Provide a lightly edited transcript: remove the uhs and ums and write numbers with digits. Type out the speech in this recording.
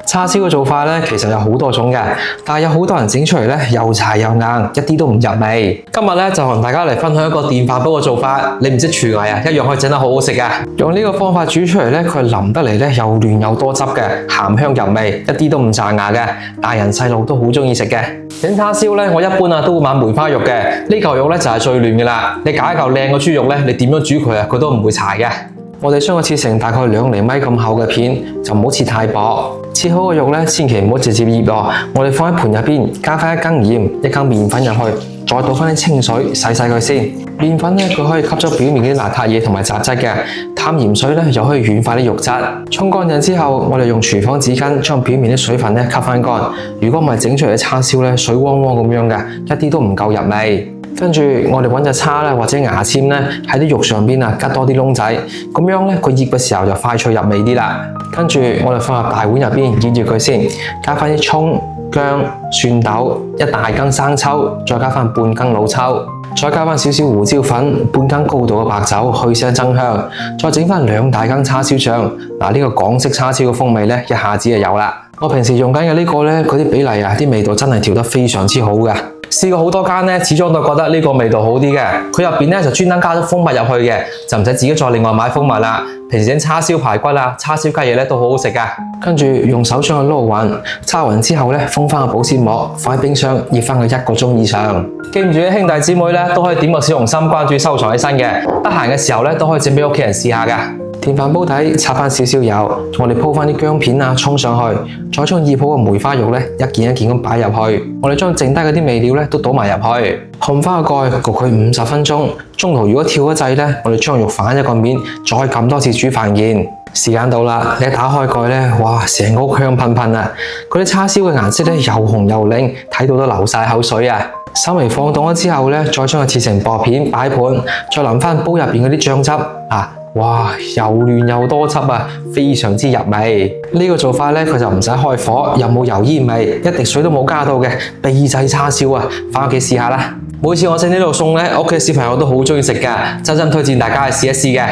叉燒嘅做法咧，其實有好多種嘅，但係有好多人整出嚟咧又柴又硬，一啲都唔入味。今日咧就同大家嚟分享一個電飯煲嘅做法，你唔識廚藝啊，一樣可以整得好好食嘅。用呢個方法煮出嚟咧，佢腍得嚟咧又嫩又多汁嘅，鹹香入味，一啲都唔炸牙嘅，大人細路都好中意食嘅。整叉燒咧，我一般啊都會買梅花肉嘅，呢嚿肉咧就係最嫩嘅啦。你揀一嚿靚嘅豬肉咧，你點樣煮佢啊，佢都唔會柴嘅。我哋將佢切成大概2厘米咁厚嘅片，就唔好切太薄。切好嘅肉咧，千祈唔好直接醃落，我哋放喺盤入邊，加翻1羹鹽、1羹麵粉入去，再倒翻啲清水洗洗佢先。麵粉咧，佢可以吸咗表面啲邋遢嘢同埋雜質嘅，淡鹽水咧又可以軟化啲肉質。沖乾淨之後，我哋用廚房紙巾將表面啲水分咧吸翻乾。如果唔係整出嚟嘅叉燒咧，水汪汪咁樣嘅，一啲都唔夠入味。跟住我哋揾隻叉咧或者牙籤咧喺啲肉上邊啊吉多啲窿仔，咁樣咧佢醃嘅時候就快脆入味啲啦。跟住我哋放入大碗入邊醃住佢先，加翻啲蔥、薑、蒜豆、1大羹生抽，再加翻半羹老抽，再加翻少少胡椒粉、半羹高度嘅白酒去腥增香，再整翻2大羹叉燒醬。嗱，呢個港式叉燒嘅風味咧一下子就有啦。我平時用緊嘅呢個咧，佢啲比例啊啲味道真係調得非常之好嘅。試過好多間咧，始終都覺得呢個味道好啲嘅。佢入邊咧就專登加咗蜂蜜入去嘅，就唔使自己再另外買蜂蜜啦。平時整叉燒排骨啊、叉燒雞翼咧都好好食噶。跟住用手將佢撈勻，叉勻之後咧封翻個保鮮膜，放喺冰箱醃翻佢1個鐘以上。記唔住兄弟姊妹咧都可以點個小紅心關注收藏起身嘅，得閒嘅時候咧都可以整俾屋企人試下噶。電飯煲底插翻少少油，我哋鋪翻啲薑片啊沖上去，再將醃好嘅梅花肉咧一件一件咁擺入去，我哋將剩低嗰啲味料咧都倒埋入去，冚翻個蓋焗佢50分鐘。中途如果跳咗掣咧，我哋將肉反一個面，再撳多次煮飯鍵。時間到啦，你一打開蓋咧，哇，成個屋香噴噴啊！嗰啲叉燒嘅顏色咧又紅又靚，睇到都流晒口水啊！稍微放凍咗之後咧，再將佢切成薄片擺盤，再淋翻煲入邊嗰啲醬汁啊！哇，又嫩又多汁啊，非常之入味。呢個做法咧，佢就唔使開火，又冇油煙味，一滴水都冇加到嘅秘製叉燒啊！翻屋企試下啦。每次我整呢道餸咧，屋企小朋友都好中意食噶，真心推薦大家去試一試嘅。